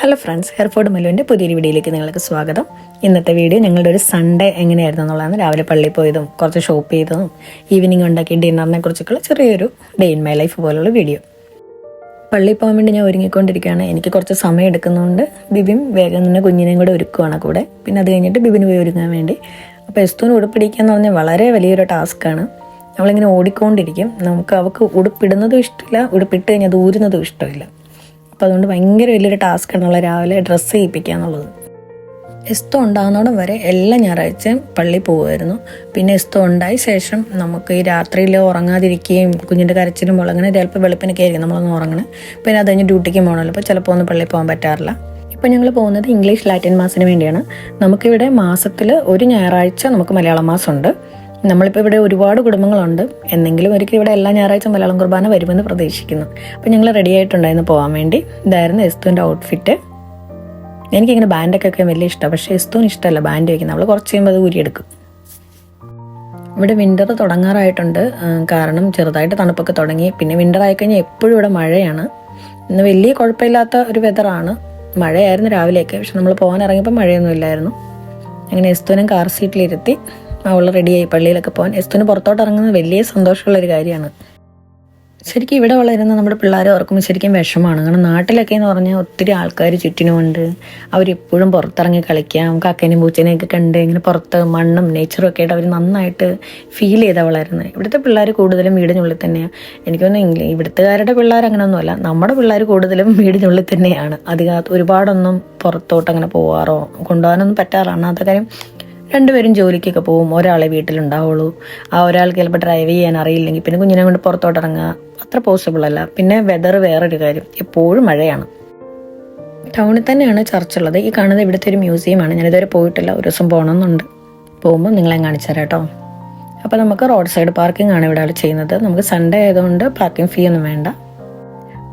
Hello friends, ഹെയർഫോർഡ് മല്ലുവിൻ്റെ പുതിയൊരു വീഡിയോയിലേക്ക് നിങ്ങൾക്ക് സ്വാഗതം. ഇന്നത്തെ വീഡിയോ ഞങ്ങളുടെ ഒരു സൺഡേ എങ്ങനെയായിരുന്നു എന്നുള്ളതാണ്. രാവിലെ പള്ളിയിൽ പോയതും കുറച്ച് ഷോപ്പ് ചെയ്തതും ഈവനിങ് ഉണ്ടാക്കിയ ഡിന്നറിനെ കുറിച്ചൊക്കെയുള്ള ചെറിയൊരു ഡേ ഇൻ മൈ ലൈഫ് പോലുള്ള വീഡിയോ. പള്ളിയിൽ പോകാൻ വേണ്ടി ഞാൻ ഒരുങ്ങിക്കൊണ്ടിരിക്കുകയാണ്. എനിക്ക് കുറച്ച് സമയം എടുക്കുന്നതുകൊണ്ട് ബിബിൻ വേഗം തന്നെ കുഞ്ഞിനെയും കൂടെ ഒരുക്കുവാണ് കൂടെ. പിന്നെ അത് കഴിഞ്ഞിട്ട് ബിബിന് പോയി ഒരുങ്ങാൻ വേണ്ടി. അപ്പോൾ എസ്തൂന് ഉടുപ്പിടിക്കുക എന്ന് പറഞ്ഞാൽ വളരെ വലിയൊരു ടാസ്ക്കാണ്. അവളിങ്ങനെ ഓടിക്കൊണ്ടിരിക്കും. അവൾക്ക് ഉടുപ്പിടുന്നതും ഇഷ്ടമില്ല, ഉടുപ്പിട്ട് കഴിഞ്ഞാൽ അത് ഊരുന്നതും ഇഷ്ടമില്ല. അപ്പോൾ അതുകൊണ്ട് ഭയങ്കര വലിയൊരു ടാസ്ക്കാണുള്ള രാവിലെ ഡ്രസ്സ് ചെയ്യിപ്പിക്കുക എന്നുള്ളത്. എസ്തോ ഉണ്ടാകുന്നോടം വരെ എല്ലാ ഞായറാഴ്ചയും പള്ളിയിൽ പോകുമായിരുന്നു. പിന്നെ എസ്തോ ഉണ്ടായ ശേഷം നമുക്ക് ഈ രാത്രിയിൽ ഉറങ്ങാതിരിക്കുകയും കുഞ്ഞിൻ്റെ കരച്ചിലും അങ്ങനെ ചിലപ്പോൾ വെളുപ്പിനൊക്കെ ആയിരിക്കും നമ്മളൊന്ന് ഉറങ്ങണേ. പിന്നെ അത് കഴിഞ്ഞ് ഡ്യൂട്ടിക്ക് പോകണമല്ലോ, അപ്പോൾ ചിലപ്പോൾ ഒന്നും പള്ളിയിൽ പോകാൻ പറ്റാറില്ല. ഇപ്പോൾ ഞങ്ങൾ പോകുന്നത് ഇംഗ്ലീഷ് ലാറ്റിൻ മാസത്തിന് വേണ്ടിയാണ്. നമുക്കിവിടെ മാസത്തിൽ ഒരു ഞായറാഴ്ച നമുക്ക് മലയാളം മാസമുണ്ട്. നമ്മളിപ്പോൾ ഇവിടെ ഒരുപാട് കുടുംബങ്ങളുണ്ട്. എന്തെങ്കിലും ഒരിക്കലും ഇവിടെ എല്ലാ ഞായറാഴ്ച മലയാളം കുർബാന വരുമെന്ന് പ്രതീക്ഷിക്കുന്നു. അപ്പോൾ ഞങ്ങൾ റെഡി ആയിട്ടുണ്ടായിരുന്നു പോകാൻ വേണ്ടി. ഇതായിരുന്നു എസ്തുവിൻ്റെ ഔട്ട്ഫിറ്റ്. എനിക്കിങ്ങനെ ബാൻഡൊക്കെ വലിയ ഇഷ്ടമാണ്, പക്ഷേ എസ്തുവിന് ഇഷ്ടമല്ല ബാൻഡ് വയ്ക്കുന്നത്. നമ്മൾ കുറച്ച് കഴിയുമ്പോൾ അത് ഊരിയെടുക്കും. ഇവിടെ വിൻ്റർ തുടങ്ങാറായിട്ടുണ്ട്, കാരണം ചെറുതായിട്ട് തണുപ്പൊക്കെ തുടങ്ങി. പിന്നെ വിൻ്റർ ആയിക്കഴിഞ്ഞാൽ എപ്പോഴും ഇവിടെ മഴയാണ്. ഇന്ന് വലിയ കുഴപ്പമില്ലാത്ത ഒരു വെതറാണ്. മഴയായിരുന്നു രാവിലെയൊക്കെ, പക്ഷെ നമ്മൾ പോകാൻ ഇറങ്ങിയപ്പോൾ മഴയൊന്നും ഇല്ലായിരുന്നു. അങ്ങനെ എസ്തുവിനും കാർ സീറ്റിലിരുത്തി അവൾ റെഡിയായി പള്ളിയിലൊക്കെ പോകാൻ. എസ്തുവിന് പുറത്തോട്ട് ഇറങ്ങുന്നത് വലിയ സന്തോഷമുള്ളൊരു കാര്യമാണ്. ശരിക്കും ഇവിടെ വളരുന്ന നമ്മുടെ പിള്ളേരെ ഓർക്കുമ്പോൾ ശരിക്കും വിഷമമാണ്. കാരണം നാട്ടിലൊക്കെ എന്ന് പറഞ്ഞാൽ ഒത്തിരി ആൾക്കാർ ചുറ്റിനുമുണ്ട്. അവരെപ്പോഴും പുറത്തിറങ്ങി കളിക്കാം, കാക്കേനെയും പൂച്ചേനെയൊക്കെ കണ്ട് ഇങ്ങനെ പുറത്ത് മണ്ണും നേച്ചറും ഒക്കെ ആയിട്ട് അവർ നന്നായിട്ട് ഫീൽ ചെയ്താണ് വളരുന്നത്. ഇവിടുത്തെ പിള്ളേർ കൂടുതലും വീടിനുള്ളിൽ തന്നെയാണ്. എനിക്ക് തോന്നുന്നു ഇവിടുത്തുകാരുടെ പിള്ളേർ അങ്ങനെയൊന്നുമല്ല, നമ്മുടെ പിള്ളേർ കൂടുതലും വീടിനുള്ളിൽ തന്നെയാണ്. അധികം ഒരുപാടൊന്നും പുറത്തോട്ട് അങ്ങനെ പോകാറോ കൊണ്ടുപോകാനൊന്നും പറ്റാറാണ്. അത് കാര്യം രണ്ടുപേരും ജോലിക്കൊക്കെ പോകും, ഒരാളെ വീട്ടിലുണ്ടാവുള്ളൂ. ആ ഒരാൾക്ക് ചിലപ്പോൾ ഡ്രൈവ് ചെയ്യാൻ അറിയില്ലെങ്കിൽ പിന്നെ കുഞ്ഞിനെ കൊണ്ട് പുറത്തോട്ട് ഇറങ്ങുക അത്ര പോസിബിൾ അല്ല. പിന്നെ വെതർ വേറൊരു കാര്യം, എപ്പോഴും മഴയാണ്. ടൗണിൽ തന്നെയാണ് ചർച്ചുള്ളത്. ഈ കാണുന്നത് ഇവിടുത്തെ ഒരു മ്യൂസിയമാണ്. ഞാനിതുവരെ പോയിട്ടില്ല, ഒരു ദിവസം പോകണമെന്നുണ്ട്. പോകുമ്പോൾ നിങ്ങളെ കാണിച്ചു തരാം കേട്ടോ. അപ്പോൾ നമുക്ക് റോഡ് സൈഡ് പാർക്കിംഗ് ആണ് ഇവിടെ ചെയ്യുന്നത്. നമുക്ക് സൺഡേ ആയതുകൊണ്ട് പാർക്കിംഗ് ഫീ ഒന്നും വേണ്ട.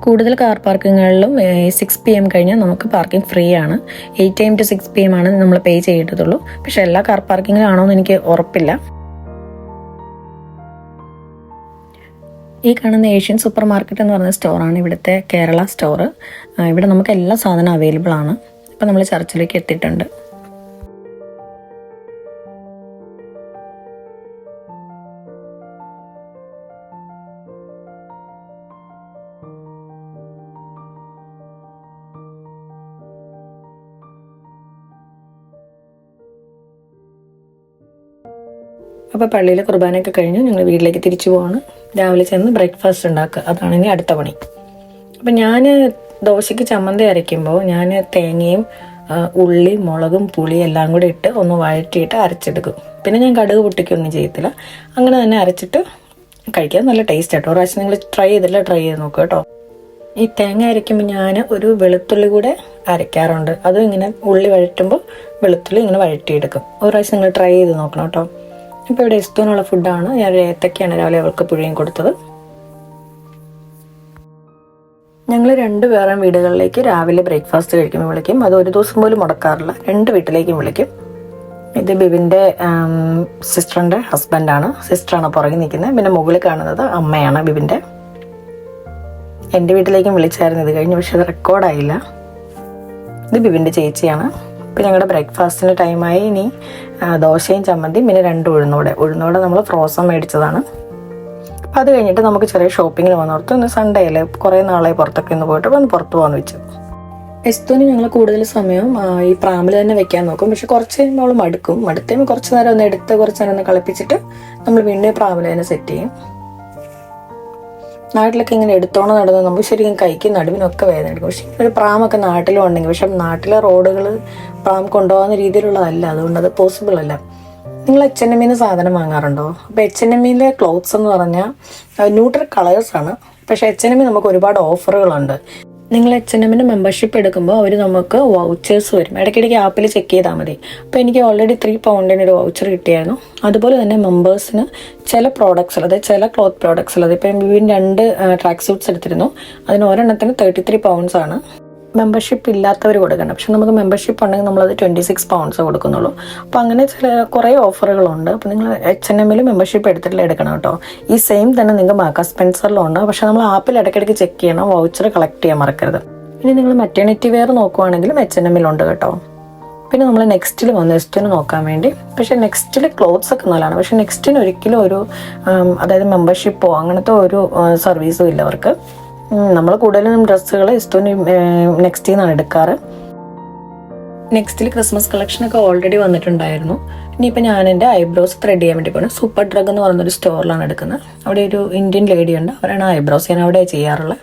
കൂടുതൽ കാർ പാർക്കിങ്ങുകളിലും 6 PM കഴിഞ്ഞാൽ നമുക്ക് പാർക്കിംഗ് ഫ്രീ ആണ്. 8 AM to 6 PM ആണ് നമ്മൾ പേ ചെയ്യേണ്ടതുള്ളൂ. പക്ഷെ എല്ലാ കാർ പാർക്കിങ്ങിലാണോ എന്ന് എനിക്ക് ഉറപ്പില്ല. ഈ കാണുന്ന ഏഷ്യൻ സൂപ്പർ മാർക്കറ്റ് എന്ന് പറയുന്ന സ്റ്റോറാണ് ഇവിടുത്തെ കേരള സ്റ്റോർ. ഇവിടെ നമുക്ക് എല്ലാ സാധനവും അവൈലബിൾ ആണ്. അപ്പോൾ നമ്മൾ ചർച്ചിലേക്ക് എത്തിയിട്ടുണ്ട്. അപ്പോൾ പള്ളിയിലെ കുർബാനയൊക്കെ കഴിഞ്ഞ് ഞങ്ങൾ വീട്ടിലേക്ക് തിരിച്ചു പോവാണ്. രാവിലെ ചെന്ന് ബ്രേക്ക്ഫാസ്റ്റ് ഉണ്ടാക്കുക, അതാണ് ഇനി അടുത്ത പണി. അപ്പം ഞാൻ ദോശയ്ക്ക് ചമ്മന്തി അരയ്ക്കുമ്പോൾ ഞാൻ തേങ്ങയും ഉള്ളി മുളകും പുളി എല്ലാം കൂടെ ഇട്ട് ഒന്ന് വഴറ്റിയിട്ട് അരച്ചെടുക്കും. പിന്നെ ഞാൻ കടുക് പൊട്ടിക്കൊന്നും ചെയ്യത്തില്ല, അങ്ങനെ തന്നെ അരച്ചിട്ട് കഴിക്കാൻ നല്ല ടേസ്റ്റ് കേട്ടോ. ഒരു പ്രാവശ്യം നിങ്ങൾ ട്രൈ ചെയ്ത് നോക്കുക കേട്ടോ. ഈ തേങ്ങ അരയ്ക്കുമ്പോൾ ഞാൻ ഒരു വെളുത്തുള്ളി കൂടെ അരയ്ക്കാറുണ്ട്. അതും ഇങ്ങനെ ഉള്ളി വഴറ്റുമ്പോൾ വെളുത്തുള്ളി ഇങ്ങനെ വഴറ്റിയെടുക്കും. ഒരു പ്രാവശ്യം നിങ്ങൾ ട്രൈ ചെയ്ത് നോക്കണം കേട്ടോ. ഇപ്പോൾ ഇവിടെ എസ്തൂനുള്ള ഫുഡാണ്. ഞാൻ ഏത്തക്കയാണ് രാവിലെ അവൾക്ക് പുഴുങ്ങി കൊടുത്തത്. ഞങ്ങൾ 2 വേറെ വീടുകളിലേക്ക് രാവിലെ ബ്രേക്ക്ഫാസ്റ്റ് കഴിക്കുമ്പോൾ വിളിക്കും. അത് ഒരു ദിവസം പോലും മുടക്കാറില്ല, 2 വീട്ടിലേക്കും വിളിക്കും. ഇത് ബിബിൻ്റെ സിസ്റ്ററിൻ്റെ ഹസ്ബൻഡാണ്, സിസ്റ്ററാണ് പുറകെ നിൽക്കുന്നത്. പിന്നെ മുകളിൽ കാണുന്നത് അമ്മയാണ് ബിബിൻ്റെ. എൻ്റെ വീട്ടിലേക്കും വിളിച്ചായിരുന്നു ഇത് കഴിഞ്ഞ്, പക്ഷെ അത് റെക്കോർഡായില്ല. ഇത് ബിബിൻ്റെ ചേച്ചിയാണ്. ഇപ്പം ഞങ്ങളുടെ ബ്രേക്ക്ഫാസ്റ്റിന് ടൈമായി. ഇനി ദോശയും ചമ്മന്തിയും പിന്നെ 2 ഉഴുന്നോടെ നമ്മൾ ഫ്രോസൺ മേടിച്ചതാണ്. അപ്പം അത് കഴിഞ്ഞിട്ട് നമുക്ക് ചെറിയ ഷോപ്പിങ്ങിന് വന്നോർത്ത് ഇന്ന് സൺഡേ അല്ലേ, കുറേ നാളെ പുറത്തൊക്കെ ഒന്ന് പോയിട്ട് ഒന്ന് പുറത്ത് പോകാമെന്ന് വെച്ചു. എസ്തുവിന് ഞങ്ങൾ കൂടുതൽ സമയം ഈ പ്രാമിൽ തന്നെ വെക്കാൻ നോക്കും. പക്ഷെ കുറച്ച് കഴിയുമ്പോൾ അവൾ മടുത്തേമ്പോൾ കുറച്ച് നേരം ഒന്ന് എടുത്ത് കുറച്ച് നേരം ഒന്ന് കളിപ്പിച്ചിട്ട് നമ്മൾ വീണ്ടും പ്രാമിൽ തന്നെ സെറ്റ് ചെയ്യും. നാട്ടിലൊക്കെ ഇങ്ങനെ എടുത്തോണം നടന്ന് നമുക്ക് ശരിക്കും കൈക്കും നടുവിനൊക്കെ വേദന എടുക്കും. പക്ഷേ ഒരു പ്രാമൊക്കെ നാട്ടിലും ഉണ്ടെങ്കിൽ, പക്ഷെ നാട്ടിലെ റോഡുകൾ പ്രാം കൊണ്ടുപോകുന്ന രീതിയിലുള്ളതല്ല, അതുകൊണ്ട് അത് പോസിബിൾ അല്ല. നിങ്ങൾ H&Mന്ന് സാധനം വാങ്ങാറുണ്ടോ? അപ്പോൾ H&Mയിലെ ക്ലോത്ത്സ് എന്ന് പറഞ്ഞാൽ ന്യൂട്രൽ കളേഴ്സാണ്. പക്ഷേ H&M നമുക്ക് ഒരുപാട് ഓഫറുകളുണ്ട്. നിങ്ങൾ H&Mന് മെമ്പർഷിപ്പ് എടുക്കുമ്പോൾ അവർ നമുക്ക് വൗച്ചേഴ്സ് വരും. ഇടയ്ക്കിടയ്ക്ക് ആപ്പിൽ ചെക്ക് ചെയ്താൽ മതി. അപ്പോൾ എനിക്ക് ഓൾറെഡി 3 pound ഒരു വൗച്ചർ കിട്ടിയായിരുന്നു. അതുപോലെ തന്നെ മെമ്പേഴ്സിന് ചില പ്രോഡക്ട്സ്, അതായത് ചില ക്ലോത്ത് പ്രോഡക്ട്സ് ഉള്ളത്. ഇപ്പം ബിബിൻ 2 ട്രാക്ക് സൂട്ട്സ് എടുത്തിരുന്നു. അതിന് ഒരെണ്ണത്തിന് 33 pounds ആണ്. മെമ്പർഷിപ്പ് ഇല്ലാത്തവർ കൊടുക്കണം. പക്ഷെ നമുക്ക് മെമ്പർഷിപ്പ് ഉണ്ടെങ്കിൽ നമ്മളത് 26 pounds കൊടുക്കുന്നുള്ളൂ. അപ്പോൾ അങ്ങനെ കുറേ ഓഫറുകളുണ്ട്. അപ്പോൾ നിങ്ങൾ H&Mൽ മെമ്പർഷിപ്പ് എടുക്കണം കേട്ടോ. ഈ സെയിം തന്നെ നിങ്ങൾക്ക് മാർക്ക സ്പെൻസറിലും ഉണ്ട്. പക്ഷെ നമ്മൾ ആപ്പിൽ ഇടയ്ക്കിടയ്ക്ക് ചെക്ക് ചെയ്യണം, വൗച്ചർ കളക്ട് ചെയ്യാൻ മറക്കരുത്. ഇനി നിങ്ങൾ മെറ്റേണിറ്റി വെയർ നോക്കുവാണെങ്കിലും H&M-ലുണ്ട് കേട്ടോ. പിന്നെ നമ്മൾ നെക്സ്റ്റിൽ വന്ന് എസ്റ്റിന് നോക്കാൻ വേണ്ടി. പക്ഷേ നെക്സ്റ്റിൽ ക്ലോത്ത്സ് ഒക്കെ നല്ലതാണ്. പക്ഷേ നെക്സ്റ്റിന് ഒരിക്കലും ഒരു അതായത് മെമ്പർഷിപ്പോ അങ്ങനത്തെ ഒരു സർവീസും ഇല്ല അവർക്ക്. നമ്മൾ കൂടുതലും ഡ്രസ്സുകൾ എസ്റ്റിന് നെക്സ്റ്റിൽ നിന്നാണ് എടുക്കാറ്. നെക്സ്റ്റിൽ ക്രിസ്മസ് കളക്ഷനൊക്കെ ഓൾറെഡി വന്നിട്ടുണ്ടായിരുന്നു. ഇനിയിപ്പോൾ ഞാൻ എൻ്റെ ഐബ്രോസ് ത്രെഡ് ചെയ്യാൻ വേണ്ടി പോകുന്നത് സൂപ്പർ ഡ്രഗ് എന്ന് പറയുന്നൊരു സ്റ്റോറിലാണ് എടുക്കുന്നത്. അവിടെ ഒരു ഇന്ത്യൻ ലേഡി ഉണ്ട്, അവരാണ് ഐബ്രോസ് ഞാൻ അവിടെ ചെയ്യാറുള്ളത്.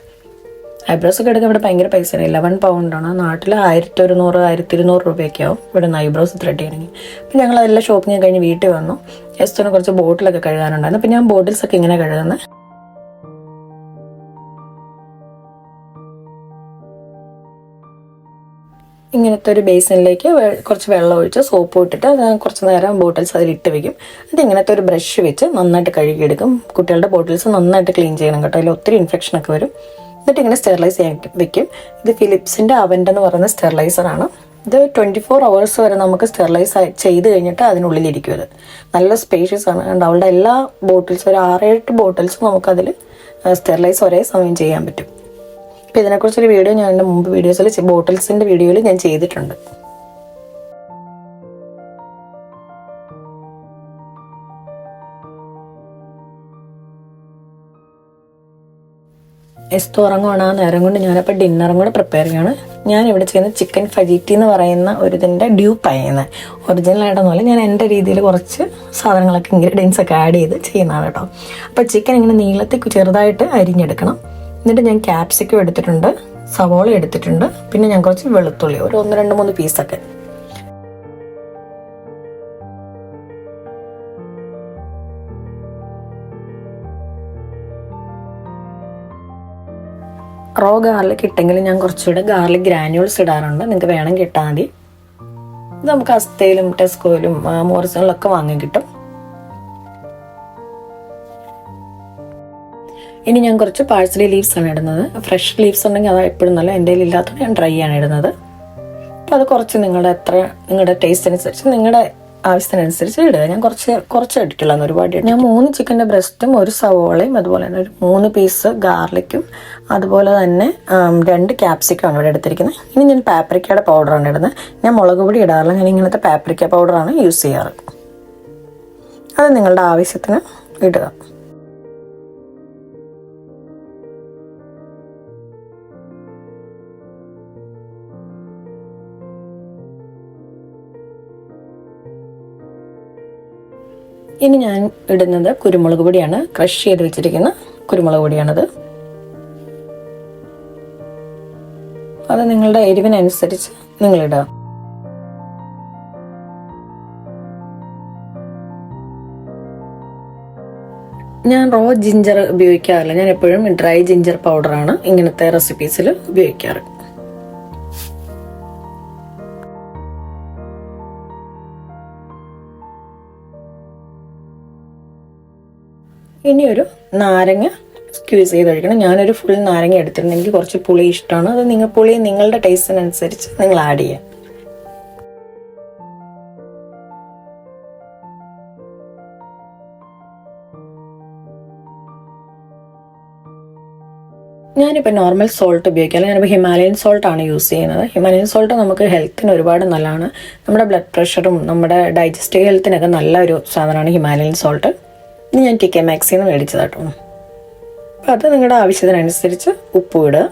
ഐബ്രോസ് ഒക്കെ എടുക്കാൻ ഇവിടെ ഭയങ്കര പൈസയാണ്. 11 പൗണ്ടാണ്. നാട്ടിൽ 1100 1200 രൂപയൊക്കെ ആവും ഇവിടെ നിന്ന് ഐബ്രോസ് ത്രെഡ് ചെയ്യണമെങ്കിൽ. അപ്പോൾ ഞങ്ങൾ അതെല്ലാം ഷോപ്പിംഗ് കഴിഞ്ഞ് വീട്ടിൽ വന്നു. എസ്റ്റിന് കുറച്ച് ബോട്ടിലൊക്കെ കഴുകാനുണ്ടായിരുന്നു. അപ്പോൾ ഞാൻ ബോട്ടിൽസൊക്കെ ഇങ്ങനെ കഴുകുന്നത്. ഇങ്ങനത്തെ ഒരു ബേസിനിലേക്ക് കുറച്ച് വെള്ളം ഒഴിച്ച് സോപ്പ് ഇട്ടിട്ട് കുറച്ച് നേരം ബോട്ടിൽസ് അതിലിട്ട് വെക്കും. എന്നിട്ട് ഇങ്ങനത്തെ ഒരു ബ്രഷ് വെച്ച് നന്നായിട്ട് കഴുകിയെടുക്കും. കുട്ടികളുടെ ബോട്ടിൽസ് നന്നായിട്ട് ക്ലീൻ ചെയ്യണം കേട്ടോ, അതിൽ ഒത്തിരി ഇൻഫെക്ഷനൊക്കെ വരും. എന്നിട്ട് ഇങ്ങനെ സ്റ്റെറിലൈസ് ചെയ്യാൻ വെക്കും. ഇത് ഫിലിപ്സിൻ്റെ അവൻ്റെ എന്ന് പറയുന്ന സ്റ്റെറിലൈസറാണ്. ഇത് 24 hours വരെ നമുക്ക് സ്റ്റെറിലൈസ് ചെയ്ത് കഴിഞ്ഞിട്ട് അതിനുള്ളിലിരിക്കും. ഇത് നല്ല സ്പേഷ്യസ് ആണ്. അതുകൊണ്ട് അവളുടെ എല്ലാ ബോട്ടിൽസും ഒരു 6-8 ബോട്ടിൽസും നമുക്കതിൽ സ്റ്റെറിലൈസ് ഒരേ സമയം ചെയ്യാൻ പറ്റും. അപ്പോൾ ഇതിനെക്കുറിച്ചൊരു വീഡിയോ ഞാൻ എൻ്റെ മുമ്പ് വീഡിയോസിൽ ബോട്ടിൽസിൻ്റെ വീഡിയോയിൽ ഞാൻ ചെയ്തിട്ടുണ്ട്. എസ്തു ഉറങ്ങുവാണ്. ആ നേരം കൊണ്ട് ഞാനപ്പോൾ ഡിന്നറും കൂടെ പ്രിപ്പയർ ചെയ്യാണ്. ഞാൻ ഇവിടെ ചെയ്യുന്ന ചിക്കൻ ഫജീറ്റി എന്ന് പറയുന്ന ഒരു ഇതിൻ്റെ ഡ്യൂപ്പാണ് ചെയ്യുന്നത്. ഒറിജിനലായിട്ടൊന്നുമല്ല, ഞാൻ എൻ്റെ രീതിയിൽ കുറച്ച് സാധനങ്ങളൊക്കെ ഇൻഗ്രീഡിയൻസ് ഒക്കെ ആഡ് ചെയ്ത് ചെയ്യുന്നതാണ് കേട്ടോ. അപ്പോൾ ചിക്കൻ ഇങ്ങനെ നീളത്തിൽ ചെറുതായിട്ട് അരിഞ്ഞെടുക്കണം. എന്നിട്ട് ഞാൻ ക്യാപ്സിക്കം എടുത്തിട്ടുണ്ട്, സവോള എടുത്തിട്ടുണ്ട്, പിന്നെ ഞാൻ കുറച്ച് വെളുത്തുള്ളി ഒരു 1, 2, 3 പീസൊക്കെ. റോ ഗാർലിക് ഇട്ടെങ്കിൽ ഞാൻ കുറച്ചുകൂടെ ഗാർലിക് ഗ്രാന്യൂൾസ് ഇടാറുണ്ട്. നിങ്ങൾക്ക് വേണമെങ്കിൽ ഇട്ടാൽ മതി. ഇത് നമുക്ക് അസ്തയിലും ടെസ്കോയിലും മോറിസണിലൊക്കെ വാങ്ങാൻ കിട്ടും. ഇനി ഞാൻ കുറച്ച് പാഴ്സലി ലീവ്സ് ആണ് ഇടുന്നത്. ഫ്രഷ് ലീവ്സ് ഉണ്ടെങ്കിൽ അത് എപ്പോഴും നല്ല, എൻ്റെ കയ്യിൽ ഇല്ലാത്തത് ഞാൻ ഡ്രൈ ആണ് ഇടുന്നത്. അപ്പോൾ അത് കുറച്ച് നിങ്ങളുടെ ടേസ്റ്റ് അനുസരിച്ച് നിങ്ങളുടെ ആവശ്യത്തിനനുസരിച്ച് ഇടുക. ഞാൻ കുറച്ച് ഇട്ടിട്ടുള്ള ഒരുപാട്. ഞാൻ 3 ചിക്കൻ്റെ ബ്രസ്റ്റും 1 സവോളയും അതുപോലെ തന്നെ ഒരു 3 പീസ് ഗാർലിക്കും അതുപോലെ തന്നെ 2 ക്യാപ്സിക്കമാണ് ഇവിടെ എടുത്തിരിക്കുന്നത്. ഇനി ഞാൻ പാപ്രിക്കയുടെ പൗഡറാണ് ഇടുന്നത്. ഞാൻ മുളക് പൊടി ഇടാറില്ല, ഞാൻ ഇങ്ങനത്തെ പാപ്രിക്ക പൗഡറാണ് യൂസ് ചെയ്യാറ്. അത് നിങ്ങളുടെ ആവശ്യത്തിന് ഇടുക. ഇനി ഞാൻ ഇടുന്നത് കുരുമുളക് പൊടിയാണ്. ക്രഷ് ചെയ്ത് വെച്ചിരിക്കുന്ന കുരുമുളക് പൊടിയാണത്. അത് നിങ്ങളുടെ എരിവിനനുസരിച്ച് നിങ്ങളിടുക. ഞാൻ റോ ജിഞ്ചർ ഉപയോഗിക്കാറില്ല. ഞാൻ എപ്പോഴും ഡ്രൈ ജിഞ്ചർ പൗഡറാണ് ഇങ്ങനത്തെ റെസിപ്പീസിൽ ഉപയോഗിക്കാറ്. ഇനി ഒരു നാരങ്ങ സ്ക്വീസ് ചെയ്ത് ഒഴിക്കണം. ഞാനൊരു ഫുൾ നാരങ്ങ എടുത്തിട്ടുണ്ട്. എനിക്ക് കുറച്ച് പുളി ഇഷ്ടമാണ്. അത് പുളി നിങ്ങളുടെ ടേസ്റ്റിനനുസരിച്ച് നിങ്ങൾ ആഡ് ചെയ്യാം. ഞാനിപ്പോൾ നോർമൽ സോൾട്ട് ഉപയോഗിക്കാം. ഞാനിപ്പോൾ ഹിമാലയൻ സോൾട്ടാണ് യൂസ് ചെയ്യുന്നത്. ഹിമാലയൻ സോൾട്ട് നമുക്ക് ഹെൽത്തിന് ഒരുപാട് നല്ലതാണ്. നമ്മുടെ ബ്ലഡ് പ്രഷറും നമ്മുടെ ഡൈജസ്റ്റീവ് ഹെൽത്തിനൊക്കെ നല്ല ഒരു സാധനമാണ് ഹിമാലയൻ സോൾട്ട്. ഇനി ഞാൻ TK Maxx നിന്ന് മേടിച്ചതാട്ടോ. അപ്പോൾ അത് നിങ്ങളുടെ ആവശ്യത്തിനനുസരിച്ച് ഉപ്പ് ഇടുക.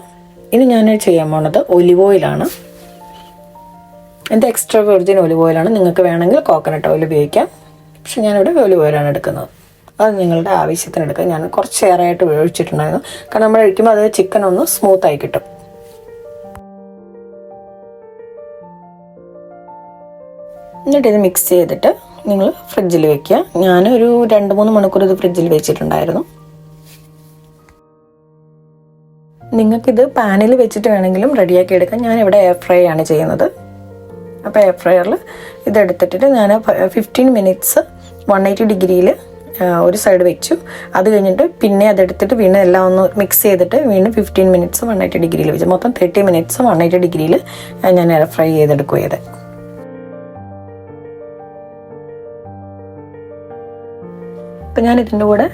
ഇനി ഞാൻ ചെയ്യാൻ പോണത് ഒലിവ് ഓയിലാണ്. ഇത് എക്സ്ട്രാ വെർജിൻ ഒലിവ് ഓയിലാണ്. നിങ്ങൾക്ക് വേണമെങ്കിൽ കോക്കനട്ട് ഓയിൽ ഉപയോഗിക്കാം. പക്ഷെ ഞാനിവിടെ ഒലിവ് ഓയിലാണ് എടുക്കുന്നത്. അത് നിങ്ങളുടെ ആവശ്യത്തിന് എടുക്കുക. ഞാൻ കുറച്ച് ഏറെയായിട്ട് ഒഴിച്ചിട്ടുണ്ടായിരുന്നു. കാരണം നമ്മൾ ഒഴിക്കുമ്പോൾ അത് ചിക്കൻ ഒന്ന് സ്മൂത്തായി കിട്ടും. എന്നിട്ട് ഇത് മിക്സ് ചെയ്തിട്ട് നിങ്ങൾ ഫ്രിഡ്ജിൽ വെക്കുക. ഞാനൊരു 2-3 മണിക്കൂർ ഇത് ഫ്രിഡ്ജിൽ വെച്ചിട്ടുണ്ടായിരുന്നു. നിങ്ങൾക്കിത് പാനിൽ വെച്ചിട്ട് വേണമെങ്കിലും റെഡിയാക്കി എടുക്കാം. ഞാനിവിടെ എയർ ഫ്രൈ ആണ് ചെയ്യുന്നത്. അപ്പോൾ എയർ ഫ്രയറിൽ ഇതെടുത്തിട്ട് ഞാൻ 15 minutes 180 ഡിഗ്രിയിൽ ഒരു സൈഡ് വെച്ചു. അത് കഴിഞ്ഞിട്ട് പിന്നെ അതെടുത്തിട്ട് വീണ്ടും എല്ലാം ഒന്ന് മിക്സ് ചെയ്തിട്ട് വീണ്ടും 15 minutes 180 ഡിഗ്രിയിൽ വെച്ചു. മൊത്തം 30 minutes 180 ഡിഗ്രിയിൽ ഞാൻ എയർ ഫ്രൈ ചെയ്തെടുക്കുക ചെയ്ത്. അപ്പം ഞാൻ ഇതിൻ്റെ കൂടെ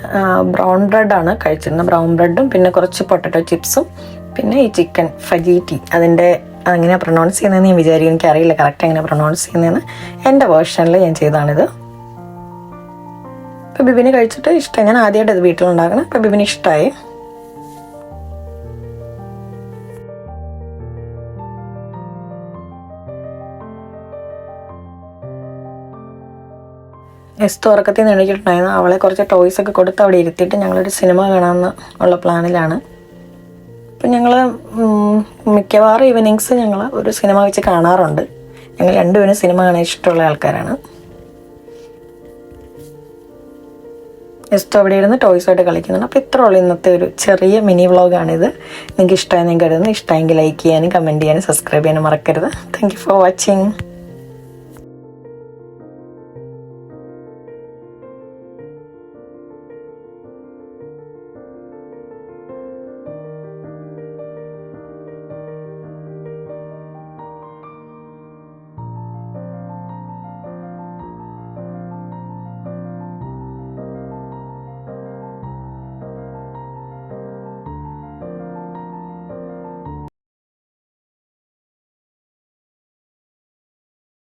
ബ്രൗൺ ബ്രെഡാണ് കഴിച്ചിരുന്നത്. ബ്രൗൺ ബ്രെഡും പിന്നെ കുറച്ച് പൊട്ടറ്റോ ചിപ്സും പിന്നെ ഈ ചിക്കൻ ഫജീറ്റി, അതിൻ്റെ അതെങ്ങനെയാണ് പ്രൊനൗൺസ് ചെയ്യുന്നതെന്ന് ഞാൻ വിചാരിക്കും, എനിക്കറിയില്ല കറക്റ്റ് എങ്ങനെ പ്രൊനൗൺസ് ചെയ്യുന്നതെന്ന്. എൻ്റെ വേർഷനിൽ ഞാൻ ചെയ്തതാണിത്. ഇപ്പോൾ ബിബിന് കഴിച്ചിട്ട് ഇഷ്ടമായി. ഞാൻ ആദ്യമായിട്ട് ഇത് വീട്ടിലുണ്ടാക്കണം. ഇപ്പോൾ ബിബിന് ഇഷ്ടമായി. എസ്തു ഉറക്കത്തിൽ നിന്ന് എണീറ്റിട്ടുണ്ടായിരുന്നു. അവളെ കുറച്ച് ടോയ്സ് ഒക്കെ കൊടുത്ത് അവിടെ ഇരുത്തിയിട്ട് ഞങ്ങളൊരു സിനിമ കാണാമെന്ന് ഉള്ള പ്ലാനിലാണ്. അപ്പം ഞങ്ങൾ മിക്കവാറും ഈവനിങ്സ് ഞങ്ങൾ ഒരു സിനിമ വെച്ച് കാണാറുണ്ട്. ഞങ്ങൾ രണ്ടുപേരും സിനിമ കാണാൻ ഇഷ്ടമുള്ള ആൾക്കാരാണ്. എസ്തു അവിടെ ഇരുന്ന് ടോയ്സായിട്ട് കളിക്കുന്നുണ്ട്. അപ്പോൾ ഇത്ര ഉള്ളൂ ഇന്നത്തെ ഒരു ചെറിയ മിനി വ്ളോഗാണിത്. നിങ്ങൾക്ക് ഇഷ്ടമായി ഞാൻ കരുതുന്നു. ഇഷ്ടമെങ്കിൽ ലൈക്ക് ചെയ്യാനും കമൻറ്റ് ചെയ്യാനും സബ്സ്ക്രൈബ് ചെയ്യാനും മറക്കരുത്. Thank you for watching.